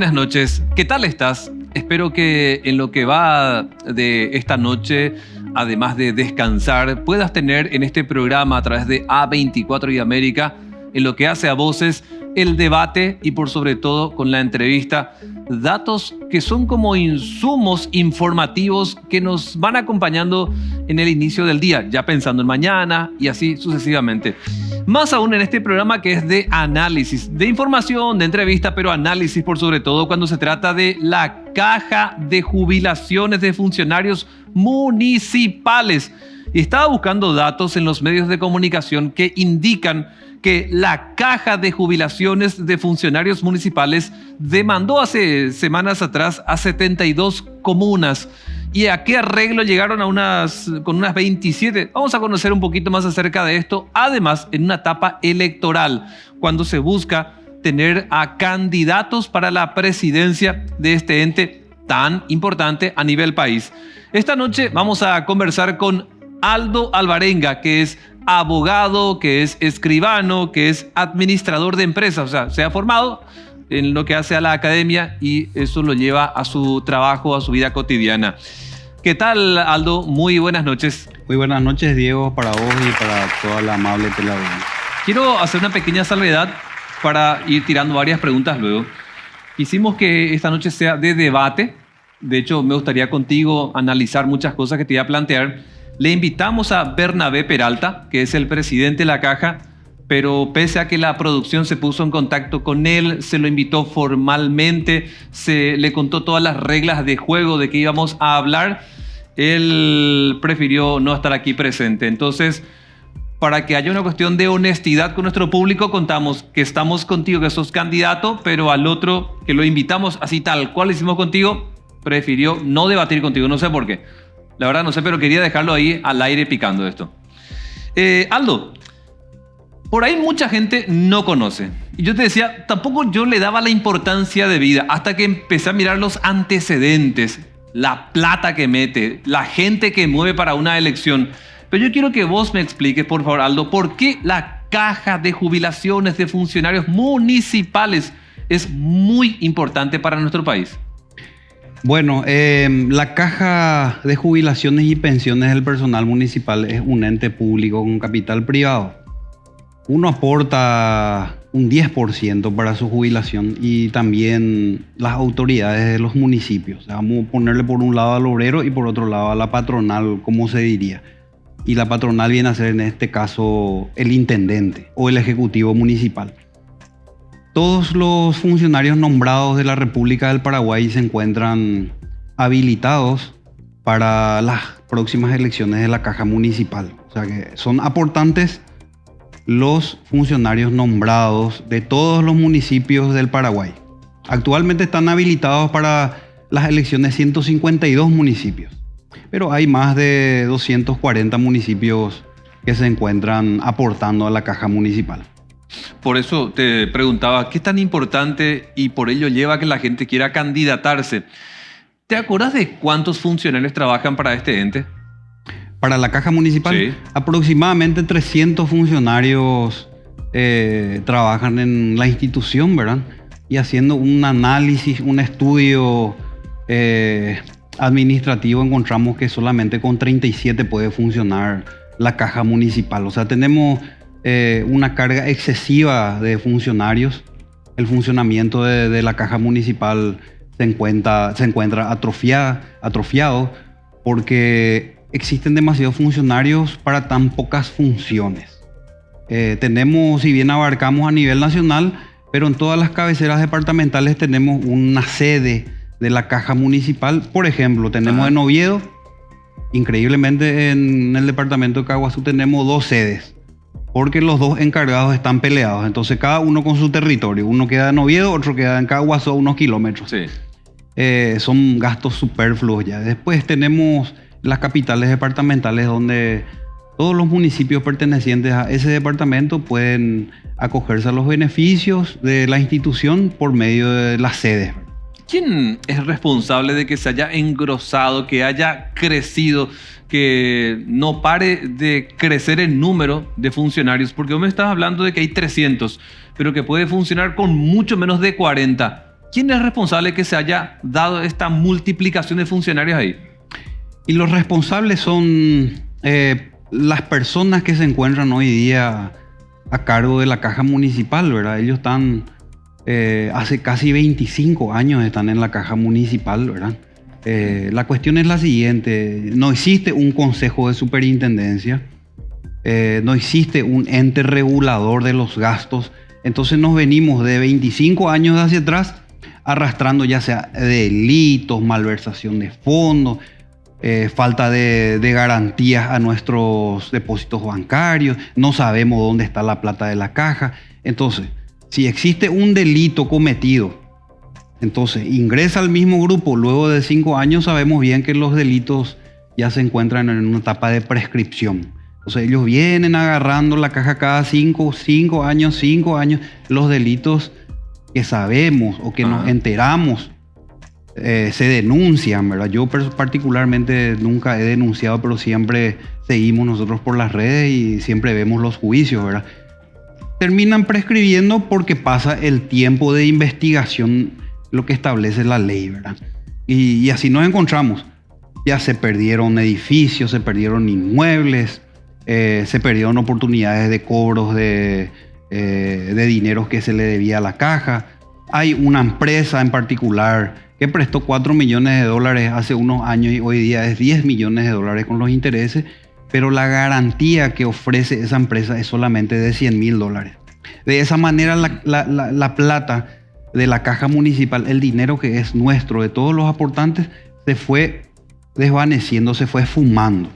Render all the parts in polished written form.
buenas noches. ¿Qué tal estás? Espero que en lo que va de esta noche, además de descansar, puedas tener en este programa a través de A24 y América, en lo que hace a Voces, el debate y por sobre todo con la entrevista, datos que son como insumos informativos que nos van acompañando en el inicio del día, ya pensando en mañana y así sucesivamente. Más aún en este programa que es de análisis, de información, de entrevista, pero análisis por sobre todo cuando se trata de la caja de jubilaciones de funcionarios municipales. Y estaba buscando datos en los medios de comunicación que indican que la caja de jubilaciones de funcionarios municipales demandó hace semanas atrás a 72 comunas. ¿Y a qué arreglo llegaron con unas 27? Vamos a conocer un poquito más acerca de esto. Además, en una etapa electoral, cuando se busca tener a candidatos para la presidencia de este ente tan importante a nivel país. Esta noche vamos a conversar con Aldo Alvarenga, que es abogado, que es escribano, que es administrador de empresas. O sea, se ha formado en lo que hace a la academia y eso lo lleva a su trabajo, a su vida cotidiana. ¿Qué tal, Aldo? Muy buenas noches. Muy buenas noches, Diego, para vos y para toda la amable teleaudiencia. Quiero hacer una pequeña salvedad para ir tirando varias preguntas luego. Quisimos que esta noche sea de debate. De hecho, me gustaría contigo analizar muchas cosas que te iba a plantear. Le invitamos a Bernabé Peralta, que es el presidente de la Caja, pero pese a que la producción se puso en contacto con él, se lo invitó formalmente, se le contó todas las reglas de juego de que íbamos a hablar, él prefirió no estar aquí presente. Entonces, para que haya una cuestión de honestidad con nuestro público, contamos que estamos contigo, que sos candidato, pero al otro que lo invitamos así tal cual lo hicimos contigo, prefirió no debatir contigo, no sé por qué. La verdad no sé, pero quería dejarlo ahí al aire picando esto. Aldo, por ahí mucha gente no conoce. Y yo te decía, tampoco yo le daba la importancia de vida hasta que empecé a mirar los antecedentes, la plata que mete, la gente que mueve para una elección. Pero yo quiero que vos me expliques, por favor, Aldo, ¿por qué la caja de jubilaciones de funcionarios municipales es muy importante para nuestro país? Bueno, la Caja de Jubilaciones y Pensiones del Personal Municipal es un ente público con capital privado. Uno aporta un 10% para su jubilación y también las autoridades de los municipios. O sea, vamos a ponerle por un lado al obrero y por otro lado a la patronal, como se diría. Y la patronal viene a ser en este caso el intendente o el ejecutivo municipal. Todos los funcionarios nombrados de la República del Paraguay se encuentran habilitados para las próximas elecciones de la Caja Municipal. O sea que son aportantes los funcionarios nombrados de todos los municipios del Paraguay. Actualmente están habilitados para las elecciones 152 municipios, pero hay más de 240 municipios que se encuentran aportando a la Caja Municipal. Por eso te preguntaba, ¿qué tan importante y por ello lleva a que la gente quiera candidatarse? ¿Te acuerdas de cuántos funcionarios trabajan para este ente? Para la Caja Municipal, sí. Aproximadamente 300 funcionarios trabajan en la institución, ¿verdad? Y haciendo un análisis, un estudio administrativo, encontramos que solamente con 37 puede funcionar la Caja Municipal. O sea, tenemos una carga excesiva de funcionarios. El funcionamiento de la Caja Municipal se encuentra atrofiado porque existen demasiados funcionarios para tan pocas funciones. Tenemos, si bien abarcamos a nivel nacional, pero en todas las cabeceras departamentales tenemos una sede de la Caja Municipal. Por ejemplo, tenemos en Oviedo, increíblemente en el departamento de Caguazú tenemos 2 sedes, porque los 2 encargados están peleados. Entonces cada uno con su territorio. Uno queda en Oviedo, otro queda en Caguazú a unos kilómetros. Sí. Son gastos superfluos ya. Después tenemos las capitales departamentales donde todos los municipios pertenecientes a ese departamento pueden acogerse a los beneficios de la institución por medio de las sedes. ¿Quién es responsable de que se haya engrosado, que haya crecido, que no pare de crecer el número de funcionarios? Porque vos me estás hablando de que hay 300, pero que puede funcionar con mucho menos de 40. ¿Quién es responsable que se haya dado esta multiplicación de funcionarios ahí? Y los responsables son las personas que se encuentran hoy día a cargo de la caja municipal, ¿verdad? Ellos están, hace casi 25 años están en la caja municipal, ¿verdad? La cuestión es la siguiente: no existe un consejo de superintendencia, no existe un ente regulador de los gastos. Entonces nos venimos de 25 años hacia atrás arrastrando ya sea delitos, malversación de fondos, falta de garantías a nuestros depósitos bancarios, no sabemos dónde está la plata de la caja. Entonces, si existe un delito cometido, entonces ingresa al mismo grupo. Luego de 5 años sabemos bien que los delitos ya se encuentran en una etapa de prescripción. Entonces ellos vienen agarrando la caja cada 5 años, los delitos que sabemos o que nos enteramos se denuncian, ¿verdad? Yo particularmente nunca he denunciado, pero siempre seguimos nosotros por las redes y siempre vemos los juicios, ¿verdad? Terminan prescribiendo porque pasa el tiempo de investigación, lo que establece la ley, ¿verdad? Y así nos encontramos. Ya se perdieron edificios, se perdieron inmuebles, se perdieron oportunidades de cobros de dineros que se le debía a la caja. Hay una empresa en particular que prestó $4 millones hace unos años y hoy día es $10 millones con los intereses, pero la garantía que ofrece esa empresa es solamente de $100,000. De esa manera la plata de la caja municipal, el dinero que es nuestro, de todos los aportantes, se fue desvaneciendo, se fue esfumando.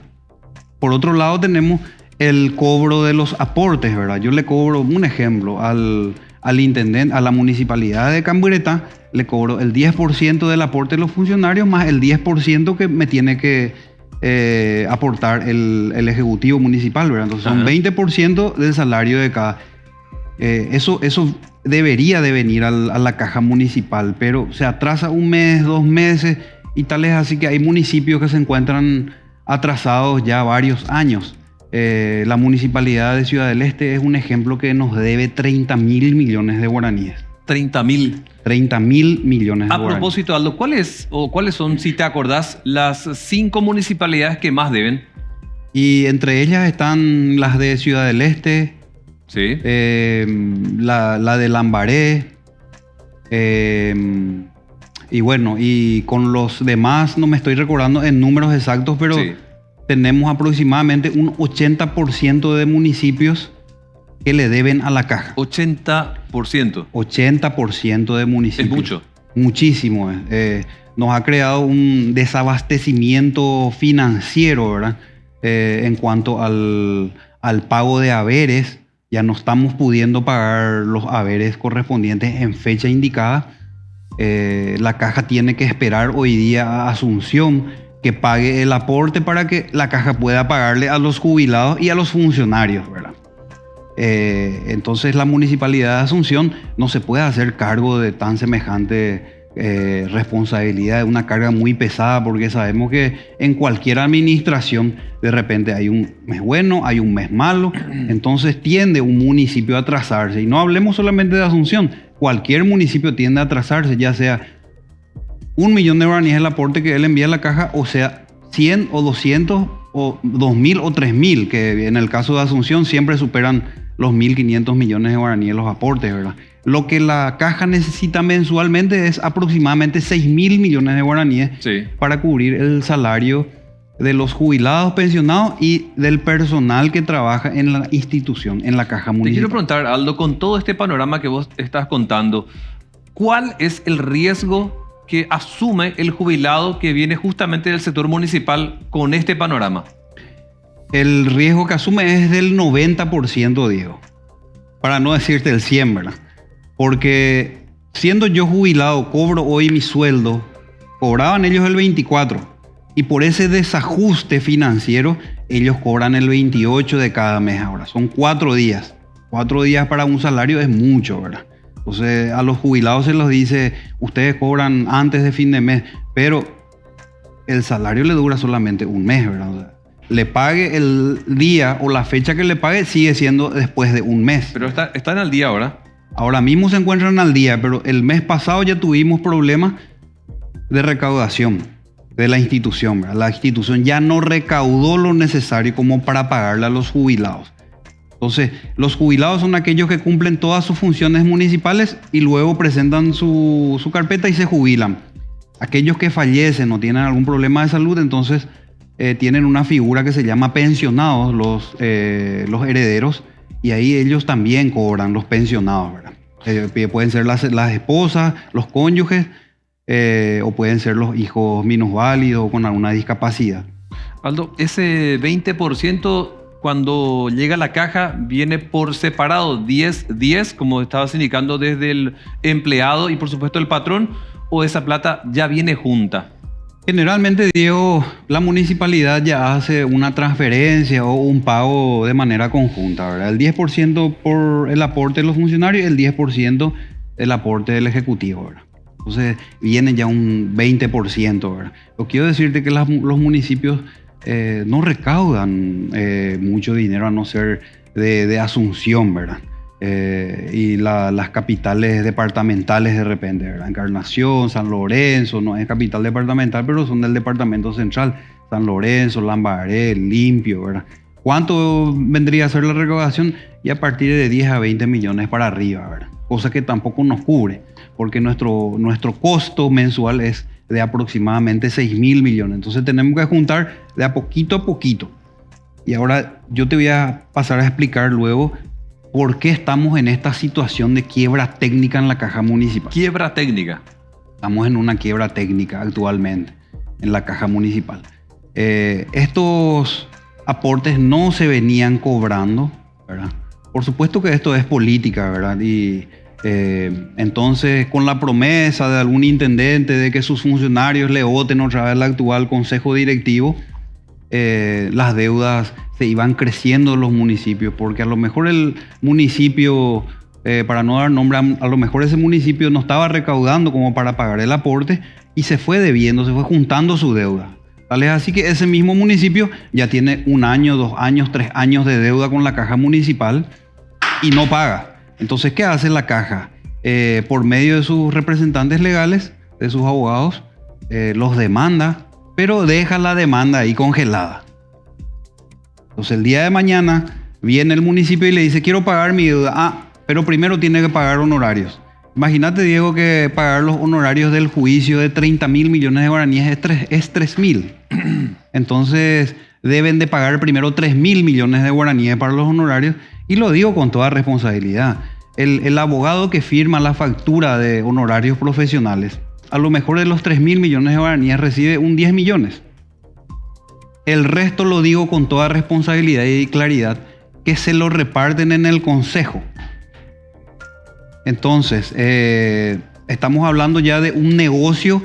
Por otro lado tenemos el cobro de los aportes, ¿verdad? Yo le cobro un ejemplo al intendente, a la municipalidad de Camburetá, le cobro el 10% del aporte de los funcionarios más el 10% que me tiene que aportar el ejecutivo municipal, ¿verdad? Entonces son 20% del salario de cada. Eso debería de venir a la caja municipal, pero se atrasa 1 mes, 2 meses y tal es así que hay municipios que se encuentran atrasados ya varios años. La municipalidad de Ciudad del Este es un ejemplo que nos debe 30.000 millones de guaraníes. 30.000. 30.000 millones de A guaraníes. propósito, Aldo, ¿cuáles son, si te acordás, las 5 municipalidades que más deben? Y entre ellas están las de Ciudad del Este, Sí. la de Lambaré, y bueno, y con los demás no me estoy recordando en números exactos, pero Sí. tenemos aproximadamente un 80% de municipios que le deben a la caja. 80%. 80% de municipios. Es mucho. Muchísimo. Nos ha creado un desabastecimiento financiero, ¿verdad? En cuanto al pago de haberes. Ya no estamos pudiendo pagar los haberes correspondientes en fecha indicada. La caja tiene que esperar hoy día a Asunción que pague el aporte para que la caja pueda pagarle a los jubilados y a los funcionarios, ¿verdad? Entonces la municipalidad de Asunción no se puede hacer cargo de tan semejante responsabilidad, es una carga muy pesada, porque sabemos que en cualquier administración de repente hay un mes bueno, hay un mes malo, entonces tiende un municipio a atrasarse. Y no hablemos solamente de Asunción, cualquier municipio tiende a atrasarse, ya sea 1 millón de guaraníes el aporte que él envía a la caja, o sea 100 o 200 o 2.000 o 3.000, que en el caso de Asunción siempre superan los 1.500 millones de guaraníes los aportes, ¿verdad? Lo que la caja necesita mensualmente es aproximadamente 6.000 millones de guaraníes, Sí. para cubrir el salario de los jubilados, pensionados y del personal que trabaja en la institución, en la caja Te municipal. quiero preguntar, Aldo, con todo este panorama que vos estás contando, ¿cuál es el riesgo que asume el jubilado que viene justamente del sector municipal con este panorama? El riesgo que asume es del 90%, Diego. Para no decirte el 100%, ¿verdad? Porque siendo yo jubilado, cobro hoy mi sueldo, cobraban ellos el 24%. Y por ese desajuste financiero, ellos cobran el 28 de cada mes ahora. Son 4 días. 4 días para un salario es mucho, ¿verdad? Entonces a los jubilados se los dice, ustedes cobran antes de fin de mes, pero el salario le dura solamente un mes, ¿verdad? O sea, le pague el día o la fecha que le pague sigue siendo después de un mes. Pero están al día ahora. Ahora mismo se encuentran al día, pero el mes pasado ya tuvimos problemas de recaudación de la institución, ¿verdad? La institución ya no recaudó lo necesario como para pagarle a los jubilados. Entonces, los jubilados son aquellos que cumplen todas sus funciones municipales y luego presentan su carpeta y se jubilan. Aquellos que fallecen o tienen algún problema de salud, entonces tienen una figura que se llama pensionados, los herederos, y ahí ellos también cobran, los pensionados, ¿verdad? Pueden ser las esposas, los cónyuges, o pueden ser los hijos minusválidos o con alguna discapacidad. Aldo, ese 20% cuando llega a la caja viene por separado, 10, como estabas indicando, desde el empleado y por supuesto el patrón, o esa plata ya viene junta. Generalmente, Diego, la municipalidad ya hace una transferencia o un pago de manera conjunta, ¿verdad? El 10% por el aporte de los funcionarios y el 10% el aporte del ejecutivo, ¿verdad? Entonces viene ya un 20%, ¿verdad? Lo que quiero decirte que los municipios no recaudan mucho dinero a no ser de Asunción, ¿verdad? Y las capitales departamentales de repente, ¿verdad? Encarnación, San Lorenzo, no es capital departamental, pero son del departamento central. San Lorenzo, Lambaré, Limpio, ¿verdad? ¿Cuánto vendría a ser la recaudación? Y a partir de 10 a 20 millones para arriba, ¿verdad? Cosa que tampoco nos cubre, porque nuestro costo mensual es de aproximadamente 6.000 millones. Entonces tenemos que juntar de a poquito. Y ahora yo te voy a pasar a explicar luego por qué estamos en esta situación de quiebra técnica en la caja municipal. Quiebra técnica. Estamos en una quiebra técnica actualmente en la caja municipal. Estos aportes no se venían cobrando, ¿verdad? Por supuesto que esto es política, ¿verdad? Y entonces, con la promesa de algún intendente de que sus funcionarios le voten otra vez al actual consejo directivo, las deudas se iban creciendo en los municipios, porque a lo mejor el municipio, para no dar nombre, a lo mejor ese municipio no estaba recaudando como para pagar el aporte y se fue debiendo, se fue juntando su deuda. Tal es así que ese mismo municipio ya tiene 1 año, 2 años, 3 años de deuda con la caja municipal y no paga. Entonces, ¿qué hace la caja? Por medio de sus representantes legales, de sus abogados, los demanda, pero deja la demanda ahí congelada. Entonces, el día de mañana viene el municipio y le dice, quiero pagar mi deuda. Pero primero tiene que pagar honorarios. Imagínate, Diego, que pagar los honorarios del juicio de 30.000 millones de guaraníes es 3.000. Entonces, deben de pagar primero 3.000 millones de guaraníes para los honorarios. Y lo digo con toda responsabilidad. El abogado que firma la factura de honorarios profesionales, a lo mejor de los 3.000 millones de guaraníes recibe un 10 millones. El resto, lo digo con toda responsabilidad y claridad, que se lo reparten en el consejo. Entonces, estamos hablando ya de un negocio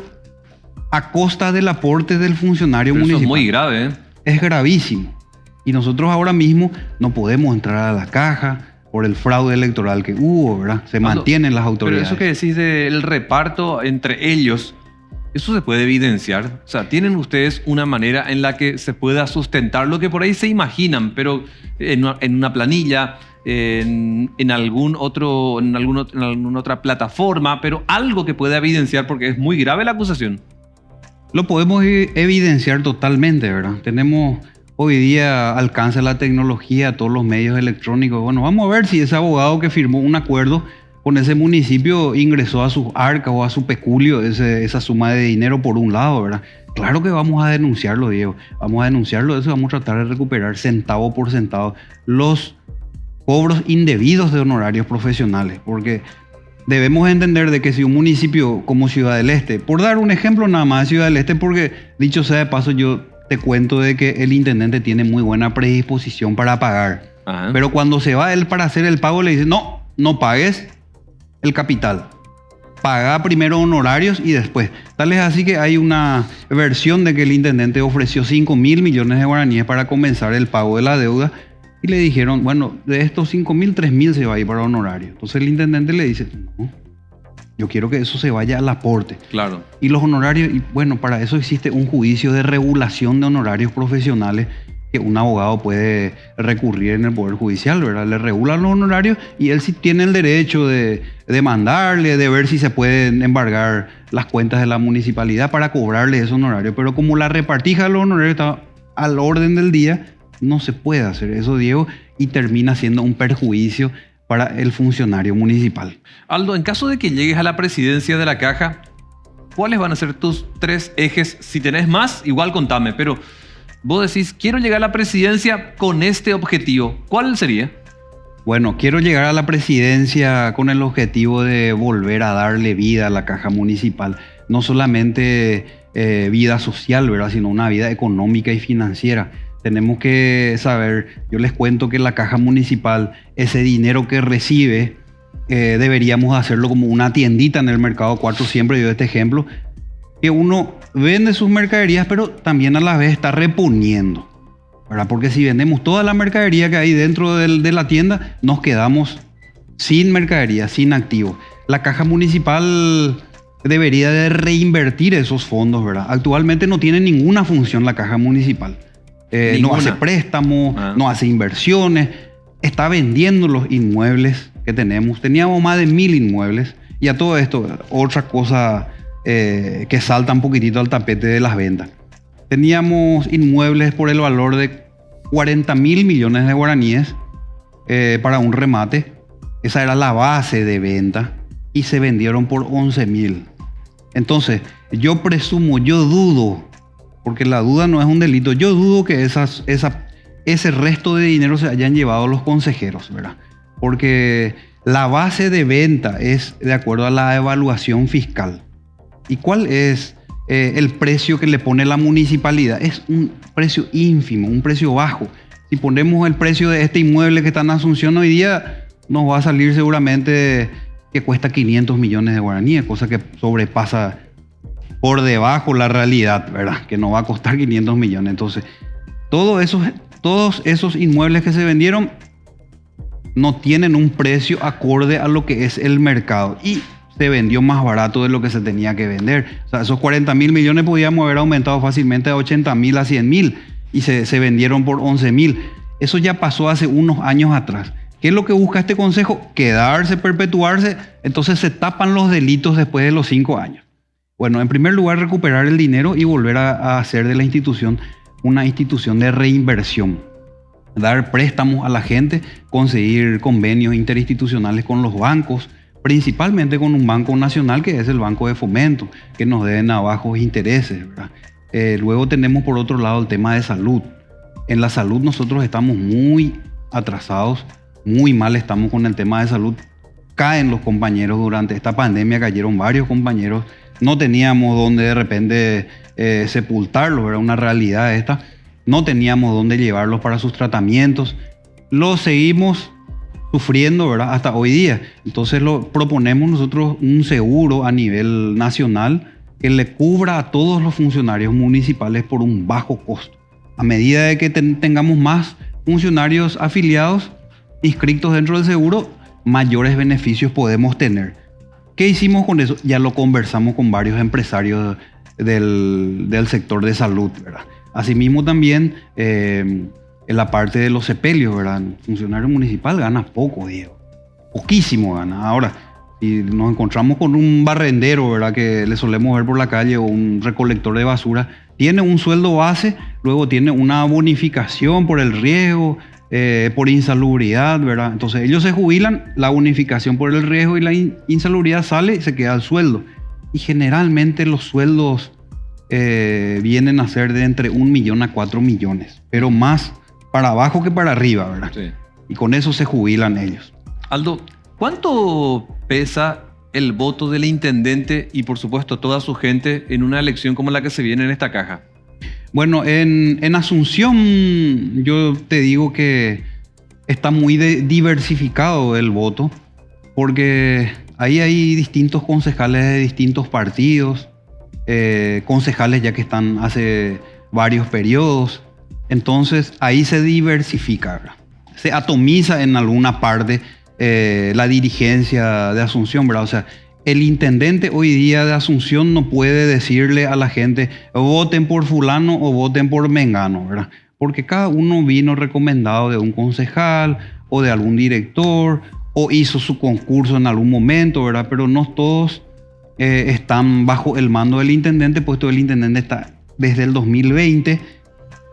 a costa del aporte del funcionario municipal. Eso es muy grave, ¿eh? Es gravísimo. Y nosotros ahora mismo no podemos entrar a la caja por el fraude electoral que hubo, ¿verdad? Se mantienen las autoridades. Pero eso que decís del reparto entre ellos, ¿eso se puede evidenciar? O sea, ¿tienen ustedes una manera en la que se pueda sustentar lo que por ahí se imaginan, pero en una planilla, en alguna otra plataforma, pero algo que pueda evidenciar, porque es muy grave la acusación? Lo podemos evidenciar totalmente, ¿verdad? Tenemos hoy día alcanza la tecnología, todos los medios electrónicos. Bueno, vamos a ver si ese abogado que firmó un acuerdo con ese municipio ingresó a sus arcas o a su peculio esa suma de dinero por un lado, ¿verdad? Claro que vamos a denunciarlo, Diego. Vamos a denunciarlo, eso vamos a tratar de recuperar centavo por centavo los cobros indebidos de honorarios profesionales, porque debemos entender de que si un municipio como Ciudad del Este, por dar un ejemplo nada más de Ciudad del Este, porque dicho sea de paso, yo te cuento de que el intendente tiene muy buena predisposición para pagar. Ajá. Pero cuando se va él para hacer el pago le dice, no pagues el capital. Paga primero honorarios y después. Tal es así que hay una versión de que el intendente ofreció 5.000 millones de guaraníes para comenzar el pago de la deuda y le dijeron, bueno, de estos 5.000, 3.000 se va a ir para honorarios. Entonces el intendente le dice, no, yo quiero que eso se vaya al aporte. Claro. Y los honorarios, y bueno, para eso existe un juicio de regulación de honorarios profesionales que un abogado puede recurrir en el Poder Judicial, ¿verdad? Le regulan los honorarios y él sí tiene el derecho de demandarle, de ver si se pueden embargar las cuentas de la municipalidad para cobrarle esos honorarios. Pero como la repartija de los honorarios está al orden del día, no se puede hacer eso, Diego, y termina siendo un perjuicio para el funcionario municipal. Aldo, en caso de que llegues a la presidencia de la Caja, ¿cuáles van a ser tus 3 ejes? Si tenés más, igual contame, pero vos decís, quiero llegar a la presidencia con este objetivo. ¿Cuál sería? Bueno, quiero llegar a la presidencia con el objetivo de volver a darle vida a la Caja Municipal. No solamente vida social, ¿verdad? Sino una vida económica y financiera. Tenemos que saber, yo les cuento que la Caja Municipal, ese dinero que recibe, deberíamos hacerlo como una tiendita en el Mercado 4, siempre doy este ejemplo, que uno vende sus mercaderías, pero también a la vez está reponiendo, ¿verdad? Porque si vendemos toda la mercadería que hay dentro de la tienda, nos quedamos sin mercadería, sin activos. La Caja Municipal debería de reinvertir esos fondos, ¿verdad? Actualmente no tiene ninguna función la Caja Municipal. No hace préstamos, no hace inversiones, está vendiendo los inmuebles que tenemos. Teníamos más de 1000 inmuebles y a todo esto, otra cosa que salta un poquitito al tapete de las ventas. Teníamos inmuebles por el valor de 40.000 millones de guaraníes para un remate. Esa era la base de venta y se vendieron por 11.000. Entonces, yo presumo, yo dudo, porque la duda no es un delito, yo dudo que ese resto de dinero se hayan llevado los consejeros, ¿verdad? Porque la base de venta es de acuerdo a la evaluación fiscal. ¿Y cuál es el precio que le pone la municipalidad? Es un precio ínfimo, un precio bajo. Si ponemos el precio de este inmueble que está en Asunción hoy día, nos va a salir seguramente que cuesta 500 millones de guaraníes, cosa que sobrepasa por debajo la realidad, ¿verdad? Que no va a costar 500 millones. Entonces, todos esos inmuebles que se vendieron no tienen un precio acorde a lo que es el mercado y se vendió más barato de lo que se tenía que vender. O sea, esos 40.000 millones podíamos haber aumentado fácilmente a 80.000, a 100.000 y se vendieron por 11.000. Eso ya pasó hace unos años atrás. ¿Qué es lo que busca este consejo? Quedarse, perpetuarse. Entonces se tapan los delitos después de los 5 años. Bueno, en primer lugar, recuperar el dinero y volver a hacer de la institución una institución de reinversión. Dar préstamos a la gente, conseguir convenios interinstitucionales con los bancos, principalmente con un banco nacional que es el Banco de Fomento, que nos den a bajos intereses, ¿verdad? Luego tenemos por otro lado el tema de salud. En la salud nosotros estamos muy atrasados, muy mal estamos con el tema de salud. Caen los compañeros durante esta pandemia, cayeron varios compañeros. No teníamos dónde de repente sepultarlos, era una realidad esta. No teníamos dónde llevarlos para sus tratamientos. Los seguimos sufriendo, ¿verdad? Hasta hoy día. Entonces proponemos nosotros un seguro a nivel nacional que le cubra a todos los funcionarios municipales por un bajo costo. A medida de que tengamos más funcionarios afiliados, inscritos dentro del seguro, mayores beneficios podemos tener. ¿Qué hicimos con eso? Ya lo conversamos con varios empresarios del sector de salud, ¿verdad? Asimismo también en la parte de los sepelios, ¿verdad? El funcionario municipal gana poco, Diego. Poquísimo gana. Ahora, si nos encontramos con un barrendero, ¿verdad? Que le solemos ver por la calle, o un recolector de basura, tiene un sueldo base, luego tiene una bonificación por el riesgo, por insalubridad, ¿verdad? Entonces ellos se jubilan, la bonificación por el riesgo y la insalubridad sale y se queda el sueldo. Y generalmente los sueldos vienen a ser de entre 1 millón a 4 millones, pero más para abajo que para arriba, ¿verdad? Sí. Y con eso se jubilan ellos. Aldo, ¿cuánto pesa el voto del intendente y por supuesto toda su gente en una elección como la que se viene en esta caja? Bueno, en Asunción yo te digo que está muy diversificado el voto, porque ahí hay distintos concejales de distintos partidos, concejales ya que están hace varios periodos, entonces ahí se diversifica, ¿verdad? Se atomiza en alguna parte la dirigencia de Asunción, ¿verdad? O sea, el intendente hoy día de Asunción no puede decirle a la gente voten por fulano o voten por mengano, ¿verdad? porque cada uno vino recomendado de un concejal o de algún director o hizo su concurso en algún momento, ¿verdad? Pero no todos están bajo el mando del intendente, puesto que el intendente está desde el 2020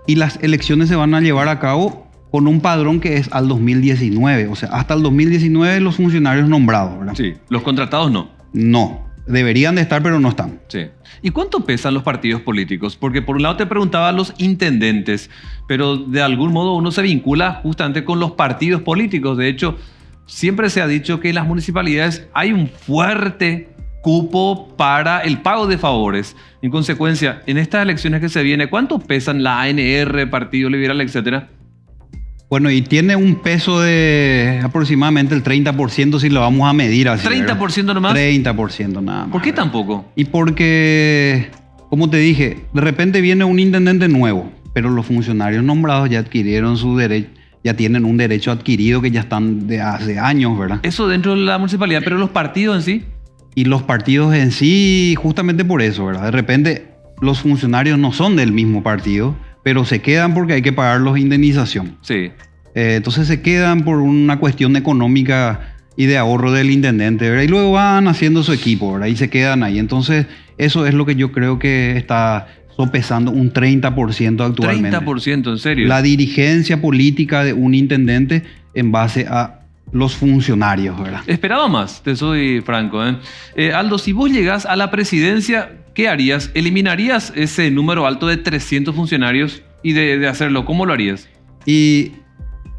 y las elecciones se van a llevar a cabo con un padrón que es al 2019. O sea, hasta el 2019 los funcionarios nombrados, ¿verdad? Sí, los contratados no. No, deberían de estar, pero no están. Sí. ¿Y cuánto pesan los partidos políticos? Porque por un lado te preguntaba a los intendentes, pero de algún modo uno se vincula justamente con los partidos políticos. De hecho, siempre se ha dicho que en las municipalidades hay un fuerte cupo para el pago de favores. En consecuencia, en estas elecciones que se vienen, ¿cuánto pesan la ANR, Partido Liberal, etcétera? Bueno, y tiene un peso de aproximadamente el 30% si lo vamos a medir así. ¿30% nomás? 30% nada más. ¿Por qué tan poco? Y porque, como te dije, de repente viene un intendente nuevo, pero los funcionarios nombrados ya adquirieron su derecho, ya tienen un derecho adquirido que ya están de hace años, ¿verdad? Eso dentro de la municipalidad, pero los partidos en sí. Y los partidos en sí, justamente por eso, ¿verdad? De repente los funcionarios no son del mismo partido, pero se quedan porque hay que pagarlos indemnización. Sí. Entonces se quedan por una cuestión económica y de ahorro del intendente, ¿verdad? Y luego van haciendo su equipo, ¿verdad? Y se quedan ahí. Entonces eso es lo que yo creo que está sopesando un 30% actualmente. 30%, ¿en serio? La dirigencia política de un intendente en base a los funcionarios, ¿verdad? Esperaba más, te soy franco, ¿eh? Aldo, si vos llegás a la presidencia, ¿qué harías? ¿Eliminarías ese número alto de 300 funcionarios? Y de hacerlo, ¿cómo lo harías? Y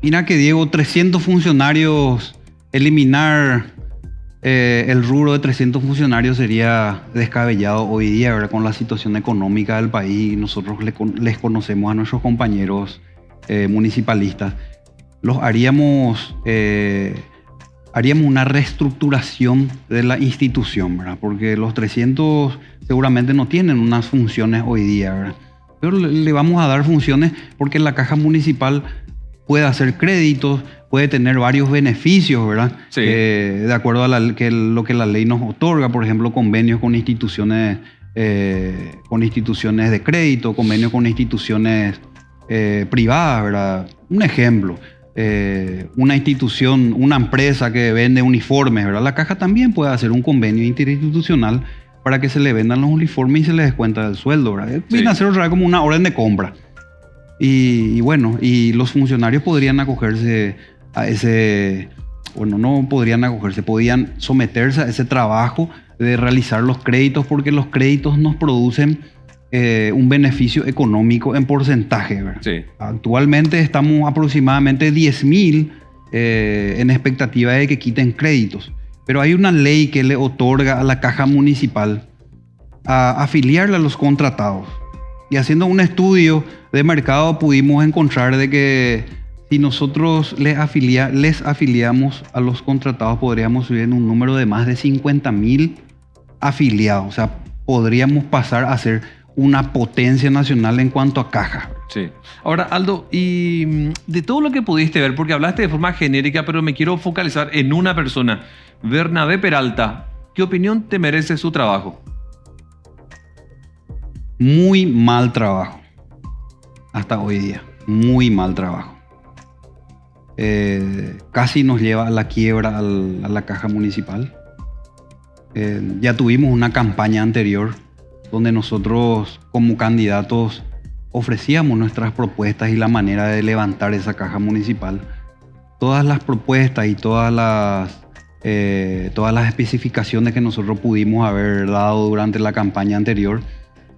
mira que, Diego, 300 funcionarios, eliminar el rubro de 300 funcionarios sería descabellado hoy día, ¿verdad? Con la situación económica del país. Nosotros les conocemos a nuestros compañeros municipalistas. Haríamos una reestructuración de la institución, ¿verdad? Porque los 300 seguramente no tienen unas funciones hoy día, ¿verdad? Pero le vamos a dar funciones porque la caja municipal puede hacer créditos, puede tener varios beneficios, ¿verdad? Sí. De acuerdo a lo que la ley nos otorga, por ejemplo, convenios con instituciones de crédito, convenios con instituciones privadas, ¿verdad? Un ejemplo. Una institución, una empresa que vende uniformes, ¿verdad? La caja también puede hacer un convenio interinstitucional para que se le vendan los uniformes y se le descuenta del sueldo, ¿verdad? Viene a ser otra vez como una orden de compra. Y bueno, y los funcionarios podrían acogerse a ese, bueno, no podrían acogerse, podían someterse a ese trabajo de realizar los créditos, porque los créditos nos producen un beneficio económico en porcentaje, ¿verdad? Sí. Actualmente estamos aproximadamente 10.000 en expectativa de que quiten créditos, pero hay una ley que le otorga a la caja municipal a afiliarle a los contratados. Y haciendo un estudio de mercado pudimos encontrar de que si nosotros les afiliamos a los contratados, podríamos subir en un número de más de 50.000 afiliados. O sea, podríamos pasar a ser una potencia nacional en cuanto a caja. Sí. Ahora, Aldo, y de todo lo que pudiste ver, porque hablaste de forma genérica, pero me quiero focalizar en una persona, Bernabé Peralta, ¿qué opinión te merece su trabajo? Muy mal trabajo. Hasta hoy día. Muy mal trabajo. Casi nos lleva a la quiebra a la caja municipal. Ya tuvimos una campaña anterior donde nosotros como candidatos ofrecíamos nuestras propuestas y la manera de levantar esa caja municipal. Todas las propuestas y todas las especificaciones que nosotros pudimos haber dado durante la campaña anterior,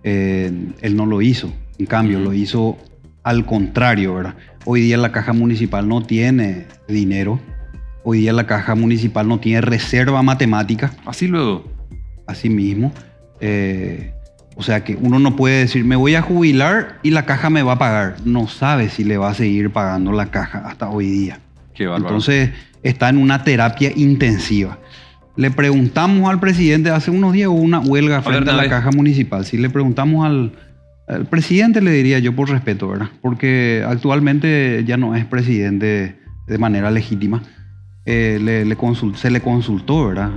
él no lo hizo. En cambio, lo hizo al contrario, ¿verdad? Hoy día la caja municipal no tiene dinero. Hoy día la caja municipal no tiene reserva matemática. Así luego. Así mismo. O sea que uno no puede decir, me voy a jubilar y la caja me va a pagar. No sabe si le va a seguir pagando la caja hasta hoy día. Qué bárbaro. Entonces está en una terapia intensiva. Le preguntamos al presidente, hace unos días hubo una huelga frente a la caja municipal. Si le preguntamos al presidente, le diría yo por respeto, ¿verdad? Porque actualmente ya no es presidente de manera legítima. Se le consultó, ¿verdad?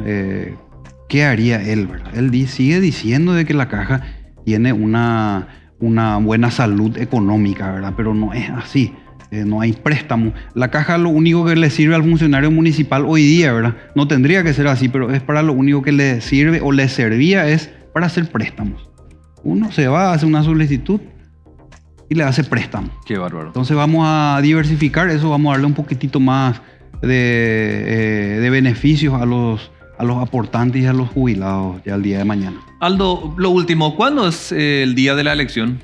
¿Qué haría él, verdad? Él sigue diciendo de que la caja tiene una una buena salud económica, ¿verdad? Pero no es así. No hay préstamo. La caja lo único que le sirve al funcionario municipal hoy día, ¿verdad? No tendría que ser así, pero es para lo único que le sirve o le servía es para hacer préstamos. Uno se va, hace una solicitud y le hace préstamo. Qué bárbaro. Entonces vamos a diversificar eso, vamos a darle un poquitito más de beneficios a los aportantes y a los jubilados ya el día de mañana. Aldo, lo último, ¿cuándo es el día de la elección?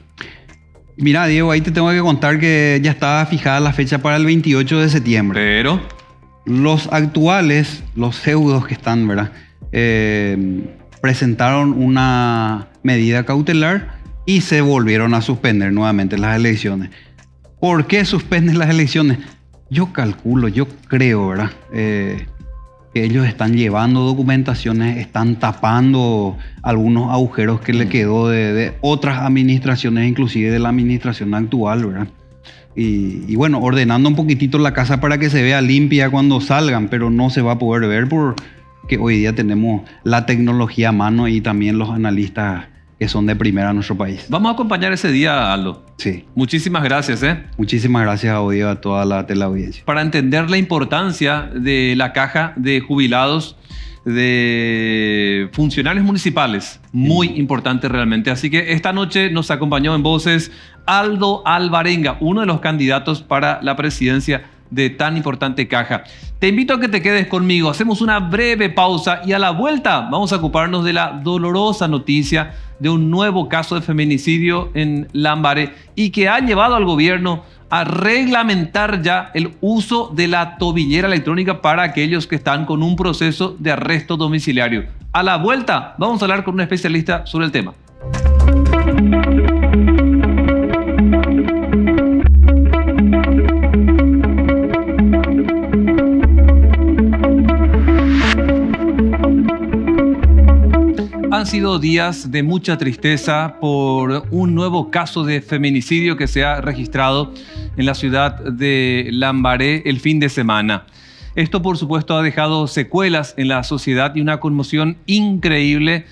Mira, Diego, ahí te tengo que contar que ya estaba fijada la fecha para el 28 de septiembre. Pero los actuales, los pseudos que están, ¿verdad? Presentaron una medida cautelar y se volvieron a suspender nuevamente las elecciones. ¿Por qué suspenden las elecciones? Yo calculo, yo creo, ¿verdad? Que ellos están llevando documentaciones, están tapando algunos agujeros que le quedó de otras administraciones, inclusive de la administración actual, ¿verdad? Y bueno, ordenando un poquitito la casa para que se vea limpia cuando salgan, pero no se va a poder ver porque hoy día tenemos la tecnología a mano y también los analistas que son de primera en nuestro país. Vamos a acompañar ese día, Aldo. Sí. Muchísimas gracias. Muchísimas gracias a Odio, a toda la teleaudiencia. Para entender la importancia de la caja de jubilados de funcionarios municipales, muy importante realmente. Así que esta noche nos acompañó en voces Aldo Alvarenga, uno de los candidatos para la presidencia de tan importante caja. Te invito a que te quedes conmigo, hacemos una breve pausa y a la vuelta vamos a ocuparnos de la dolorosa noticia de un nuevo caso de feminicidio en Lambaré y que ha llevado al gobierno a reglamentar ya el uso de la tobillera electrónica para aquellos que están con un proceso de arresto domiciliario. A la vuelta vamos a hablar con un especialista sobre el tema. Han sido días de mucha tristeza por un nuevo caso de feminicidio que se ha registrado en la ciudad de Lambaré el fin de semana. Esto, por supuesto, ha dejado secuelas en la sociedad y una conmoción increíble.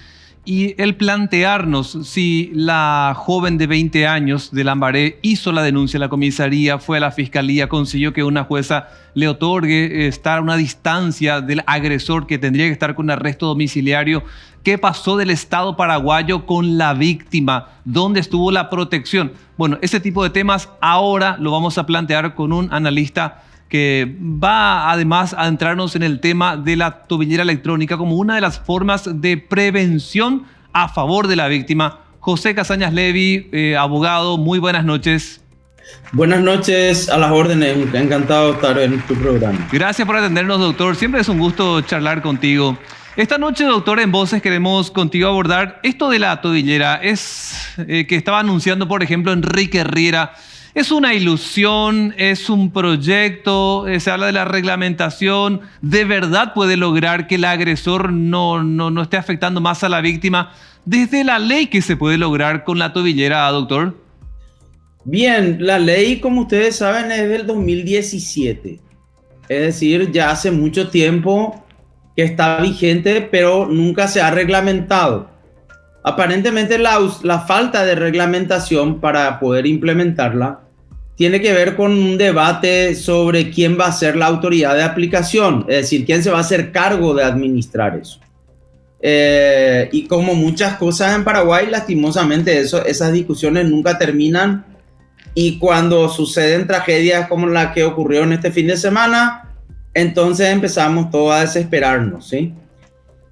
Y el plantearnos si la joven de 20 años de Lambaré hizo la denuncia a la comisaría, fue a la fiscalía, consiguió que una jueza le otorgue estar a una distancia del agresor que tendría que estar con arresto domiciliario. ¿Qué pasó del Estado paraguayo con la víctima? ¿Dónde estuvo la protección? Bueno, ese tipo de temas ahora lo vamos a plantear con un analista que va además a entrarnos en el tema de la tobillera electrónica como una de las formas de prevención a favor de la víctima. José Casañas Levy, abogado, muy buenas noches. Buenas noches, a las órdenes, encantado de estar en tu programa. Gracias por atendernos, doctor, siempre es un gusto charlar contigo. Esta noche, doctor, en Voces queremos contigo abordar esto de la tobillera, que estaba anunciando, por ejemplo, Enrique Riera. ¿Es una ilusión? ¿Es un proyecto? Se habla de la reglamentación. ¿De verdad puede lograr que el agresor no esté afectando más a la víctima? ¿Desde la ley qué se puede lograr con la tobillera, doctor? Bien, la ley, como ustedes saben, es del 2017. Es decir, ya hace mucho tiempo que está vigente, pero nunca se ha reglamentado. Aparentemente la falta de reglamentación para poder implementarla tiene que ver con un debate sobre quién va a ser la autoridad de aplicación, es decir, quién se va a hacer cargo de administrar eso. Y como muchas cosas en Paraguay, lastimosamente esas discusiones nunca terminan, y cuando suceden tragedias como la que ocurrió en este fin de semana, entonces empezamos todos a desesperarnos, ¿sí?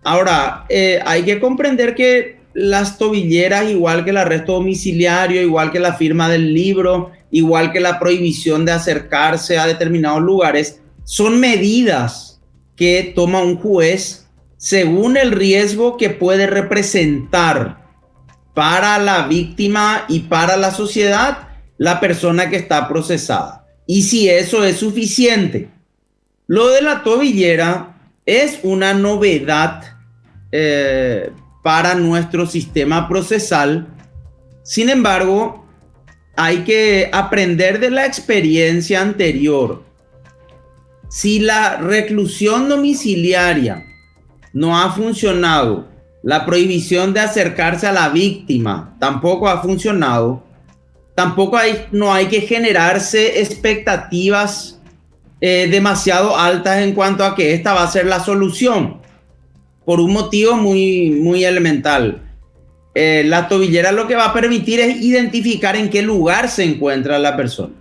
Ahora, hay que comprender que las tobilleras, igual que el arresto domiciliario, igual que la firma del libro, igual que la prohibición de acercarse a determinados lugares, son medidas que toma un juez según el riesgo que puede representar para la víctima y para la sociedad la persona que está procesada. Y si eso es suficiente. Lo de la tobillera es una novedad para nuestro sistema procesal. Sin embargo, hay que aprender de la experiencia anterior. Si la reclusión domiciliaria no ha funcionado, la prohibición de acercarse a la víctima tampoco ha funcionado, tampoco no hay que generarse expectativas demasiado altas en cuanto a que esta va a ser la solución, por un motivo muy, muy elemental. La tobillera lo que va a permitir es identificar en qué lugar se encuentra la persona.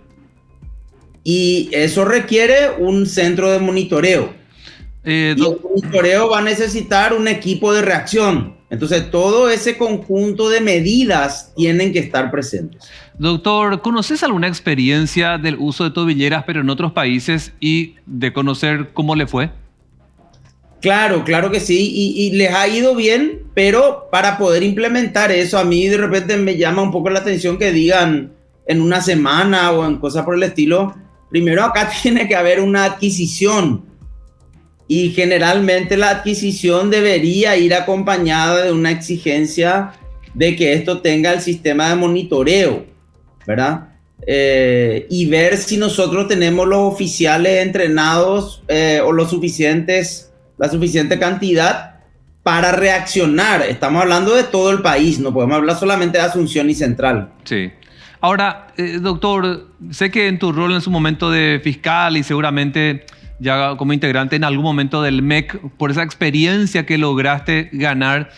Y eso requiere un centro de monitoreo. Y el monitoreo va a necesitar un equipo de reacción. Entonces, todo ese conjunto de medidas tienen que estar presentes. Doctor, ¿conoces alguna experiencia del uso de tobilleras, pero en otros países, y de conocer cómo le fue? Claro que sí, y les ha ido bien, pero para poder implementar eso, a mí de repente me llama un poco la atención que digan en una semana o en cosas por el estilo. Primero acá tiene que haber una adquisición, y generalmente la adquisición debería ir acompañada de una exigencia de que esto tenga el sistema de monitoreo, ¿verdad? Y ver si nosotros tenemos los oficiales entrenados o la suficiente cantidad para reaccionar. Estamos hablando de todo el país, no podemos hablar solamente de Asunción y Central. Sí. Ahora, doctor, sé que en tu rol en su momento de fiscal y seguramente ya como integrante en algún momento del MEC, por esa experiencia que lograste ganar,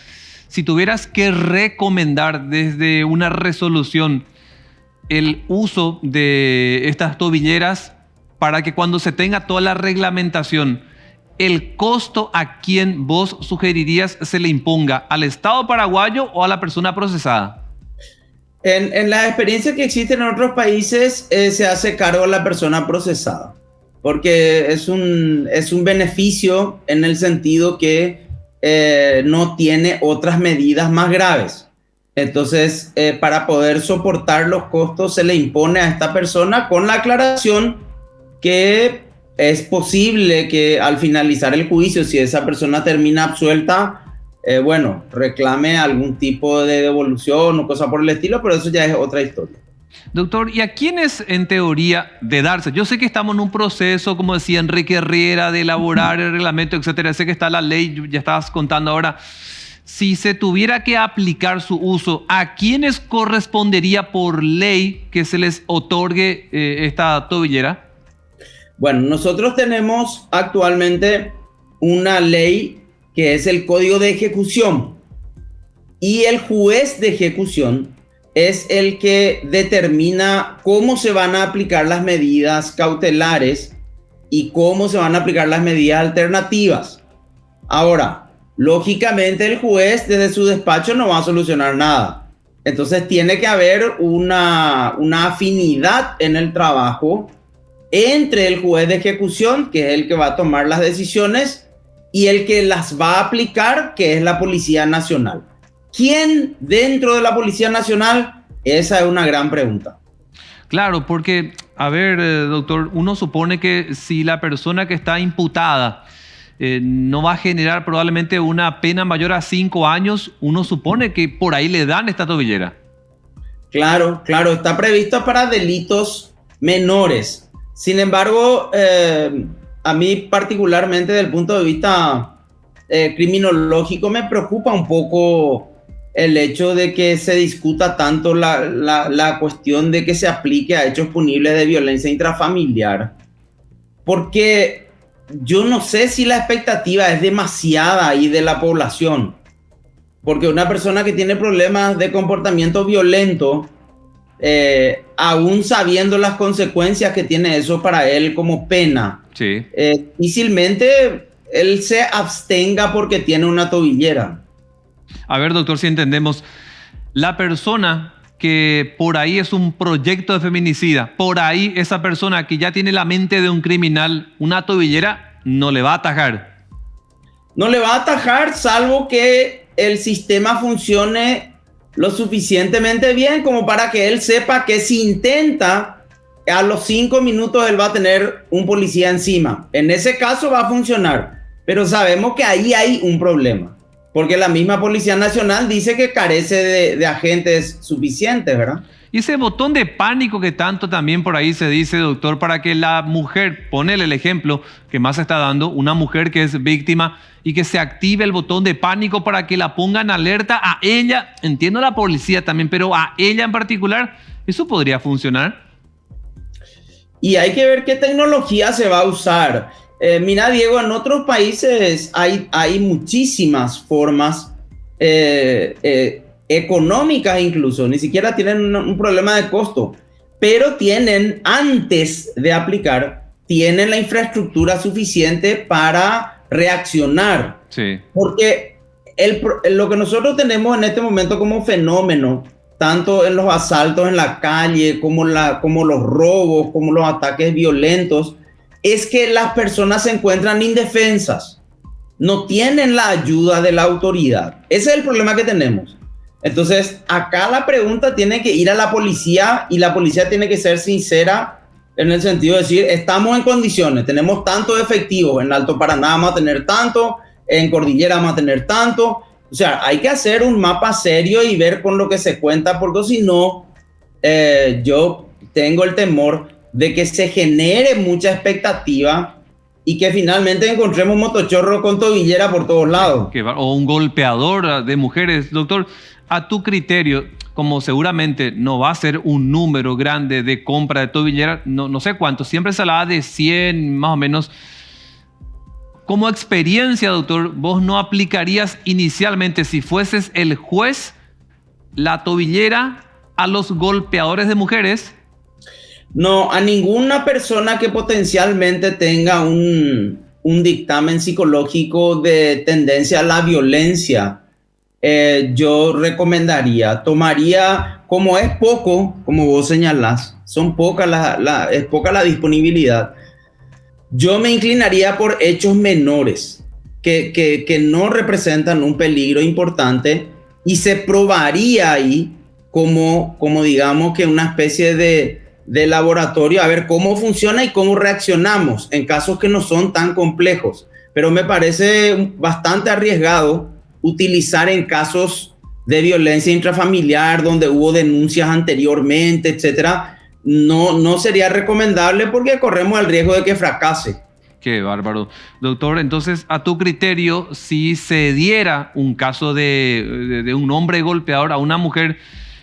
si tuvieras que recomendar desde una resolución el uso de estas tobilleras para que cuando se tenga toda la reglamentación, el costo a quien vos sugerirías se le imponga, ¿al Estado paraguayo o a la persona procesada? En la experiencia que existe en otros países, se hace cargo a la persona procesada, porque es un beneficio en el sentido que no tiene otras medidas más graves. Entonces, para poder soportar los costos se le impone a esta persona, con la aclaración que es posible que al finalizar el juicio, si esa persona termina absuelta, reclame algún tipo de devolución o cosa por el estilo, pero eso ya es otra historia. Doctor, ¿y a quiénes en teoría de darse? Yo sé que estamos en un proceso, como decía Enrique Herrera, de elaborar el reglamento, etcétera. Sé que está la ley, ya estabas contando ahora. Si se tuviera que aplicar su uso, ¿a quiénes correspondería por ley que se les otorgue esta tobillera? Bueno, nosotros tenemos actualmente una ley que es el Código de Ejecución, y el juez de ejecución es el que determina cómo se van a aplicar las medidas cautelares y cómo se van a aplicar las medidas alternativas. Ahora, lógicamente el juez desde su despacho no va a solucionar nada. Entonces tiene que haber una afinidad en el trabajo entre el juez de ejecución, que es el que va a tomar las decisiones, y el que las va a aplicar, que es la Policía Nacional. ¿Quién dentro de la Policía Nacional? Esa es una gran pregunta. Claro, porque, a ver, doctor, uno supone que si la persona que está imputada no va a generar probablemente una pena mayor a 5 años, uno supone que por ahí le dan esta tobillera. Claro, está previsto para delitos menores. Sin embargo, a mí particularmente desde el punto de vista criminológico me preocupa un poco el hecho de que se discuta tanto la cuestión de que se aplique a hechos punibles de violencia intrafamiliar, porque yo no sé si la expectativa es demasiada ahí de la población, porque una persona que tiene problemas de comportamiento violento, aún sabiendo las consecuencias que tiene eso para él como pena, sí, difícilmente él se abstenga porque tiene una tobillera. A ver, doctor, si entendemos, la persona que por ahí es un proyecto de feminicida, por ahí esa persona que ya tiene la mente de un criminal, una tobillera no le va a atajar. No le va a atajar, salvo que el sistema funcione lo suficientemente bien como para que él sepa que si intenta, a los 5 minutos él va a tener un policía encima. En ese caso va a funcionar, pero sabemos que ahí hay un problema, porque la misma Policía Nacional dice que carece de agentes suficientes, ¿verdad? Y ese botón de pánico que tanto también por ahí se dice, doctor, para que la mujer, ponele el ejemplo que más se está dando, una mujer que es víctima y que se active el botón de pánico para que la pongan alerta a ella, entiendo a la policía también, pero a ella en particular, ¿Eso podría funcionar? Y hay que ver qué tecnología se va a usar. Mira, Diego, en otros países hay muchísimas formas económicas incluso, ni siquiera tienen un problema de costo, pero tienen, antes de aplicar, tienen la infraestructura suficiente para reaccionar. Sí. Porque lo que nosotros tenemos en este momento como fenómeno, tanto en los asaltos en la calle, como los robos, como los ataques violentos, es que las personas se encuentran indefensas, no tienen la ayuda de la autoridad. Ese es el problema que tenemos. Entonces, acá la pregunta tiene que ir a la policía, y la policía tiene que ser sincera en el sentido de decir, estamos en condiciones, tenemos tantos efectivos, en Alto Paraná vamos a tener tanto, en Cordillera vamos a tener tanto. O sea, hay que hacer un mapa serio y ver con lo que se cuenta, porque si no, yo tengo el temor de que se genere mucha expectativa y que finalmente encontremos motochorro con tobillera por todos lados. O un golpeador de mujeres. Doctor, a tu criterio, como seguramente no va a ser un número grande de compra de tobillera, no sé cuánto, siempre se hablaba de 100 más o menos. Como experiencia, doctor, ¿vos no aplicarías inicialmente, si fueses el juez, la tobillera a los golpeadores de mujeres? No, a ninguna persona que potencialmente tenga un dictamen psicológico de tendencia a la violencia, yo recomendaría, tomaría, como es poco, como vos señalás, es poca la disponibilidad, yo me inclinaría por hechos menores que no representan un peligro importante, y se probaría ahí como digamos que una especie de laboratorio, a ver cómo funciona y cómo reaccionamos en casos que no son tan complejos. Pero me parece bastante arriesgado utilizar en casos de violencia intrafamiliar donde hubo denuncias anteriormente, etcétera. No sería recomendable porque corremos el riesgo de que fracase. Qué bárbaro. Doctor, entonces, a tu criterio, si se diera un caso de un hombre golpeador a una mujer,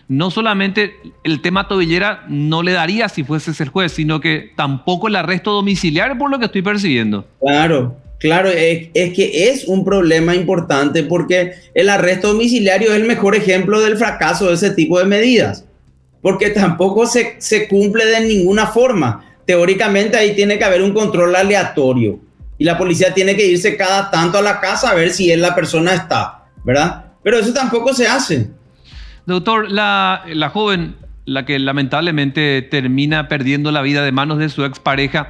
no solamente el tema tobillera no le daría si fueses el juez, sino que tampoco el arresto domiciliario, por lo que estoy percibiendo. Claro, es que es un problema importante, porque el arresto domiciliario es el mejor ejemplo del fracaso de ese tipo de medidas, porque tampoco se cumple de ninguna forma. Teóricamente ahí tiene que haber un control aleatorio y la policía tiene que irse cada tanto a la casa a ver si la persona está, ¿verdad? Pero eso tampoco se hace. Doctor, la joven, la que lamentablemente termina perdiendo la vida de manos de su expareja,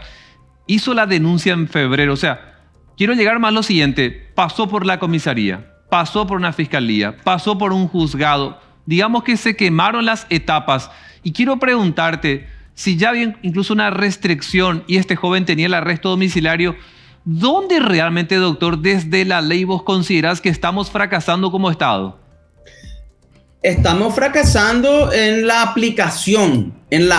hizo la denuncia en febrero. O sea, quiero llegar más a lo siguiente: pasó por la comisaría, pasó por una fiscalía, pasó por un juzgado. Digamos que se quemaron las etapas. Y quiero preguntarte, si ya había incluso una restricción y este joven tenía el arresto domiciliario, ¿dónde realmente, doctor, desde la ley vos considerás que estamos fracasando como Estado? Estamos fracasando en la aplicación, en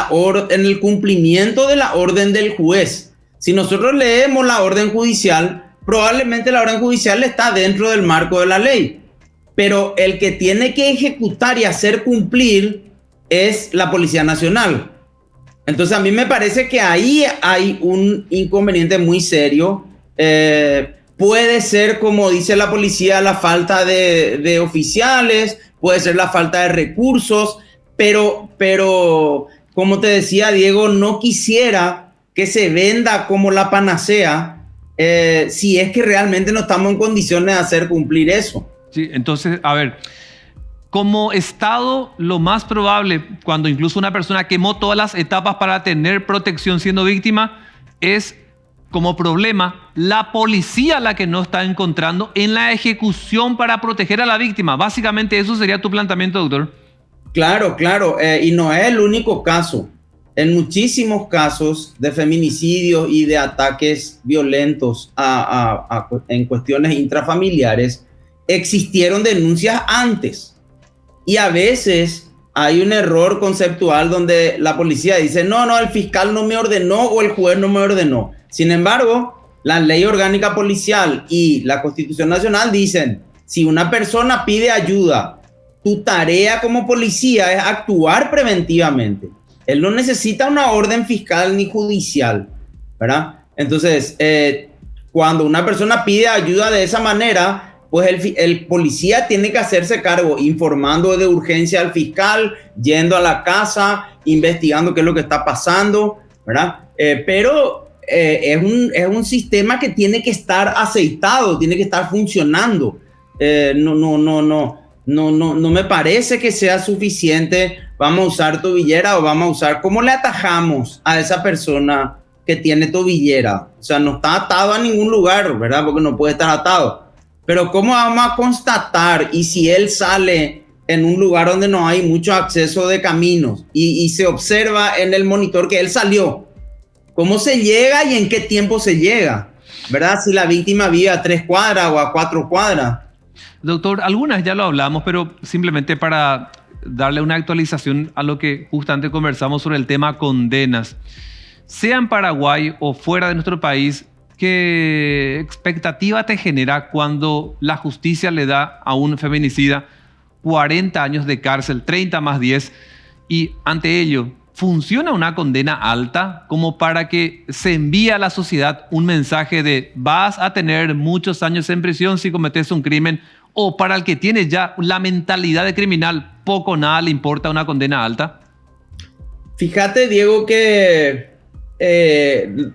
el cumplimiento de la orden del juez. Si nosotros leemos la orden judicial, probablemente la orden judicial está dentro del marco de la ley, pero el que tiene que ejecutar y hacer cumplir es la Policía Nacional. Entonces a mí me parece que ahí hay un inconveniente muy serio. Puede ser, como dice la policía, la falta de oficiales, puede ser la falta de recursos, pero como te decía, Diego, no quisiera que se venda como la panacea si es que realmente no estamos en condiciones de hacer cumplir eso. Sí, entonces, a ver, como Estado, lo más probable, cuando incluso una persona quemó todas las etapas para tener protección siendo víctima, es como problema la policía la que no está encontrando en la ejecución para proteger a la víctima. Básicamente eso sería tu planteamiento, doctor. Claro, y no es el único caso. En muchísimos casos de feminicidios y de ataques violentos en cuestiones intrafamiliares, existieron denuncias antes. Y a veces hay un error conceptual donde la policía dice, no, el fiscal no me ordenó o el juez no me ordenó. Sin embargo, la ley orgánica policial y la Constitución Nacional dicen, si una persona pide ayuda tu tarea como policía es actuar preventivamente. Él no necesita una orden fiscal ni judicial, ¿verdad? Entonces, cuando una persona pide ayuda de esa manera, pues el policía tiene que hacerse cargo, informando de urgencia al fiscal, yendo a la casa, investigando qué es lo que está pasando, ¿verdad? Pero es un sistema que tiene que estar aceitado, tiene que estar funcionando. No me parece que sea suficiente. Vamos a usar tobillera o vamos a usar... ¿Cómo le atajamos a esa persona que tiene tobillera? O sea, no está atado a ningún lugar, ¿verdad? Porque no puede estar atado. Pero ¿cómo vamos a constatar? Y si él sale en un lugar donde no hay mucho acceso de caminos y se observa en el monitor que él salió, ¿cómo se llega y en qué tiempo se llega? ¿Verdad? Si la víctima vive a 3 cuadras o a 4 cuadras. Doctor, algunas ya lo hablamos, pero simplemente para darle una actualización a lo que justamente conversamos sobre el tema condenas. Sea en Paraguay o fuera de nuestro país, ¿qué expectativa te genera cuando la justicia le da a un feminicida 40 años de cárcel, 30 más 10, y ante ello, ¿funciona una condena alta como para que se envíe a la sociedad un mensaje de vas a tener muchos años en prisión si cometes un crimen? ¿O para el que tiene ya la mentalidad de criminal, poco o nada le importa una condena alta? Fíjate, Diego, que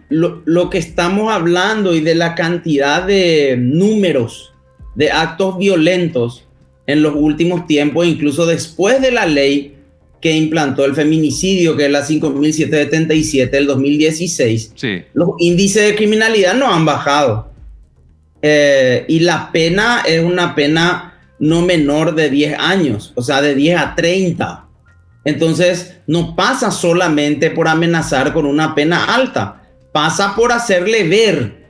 lo que estamos hablando y de la cantidad de números de actos violentos en los últimos tiempos, incluso después de la ley que implantó el feminicidio, que es la 5.777 del 2016, sí, los índices de criminalidad no han bajado. Y la pena es una pena no menor de 10 años, o sea, de 10 a 30. Entonces, no pasa solamente por amenazar con una pena alta, pasa por hacerle ver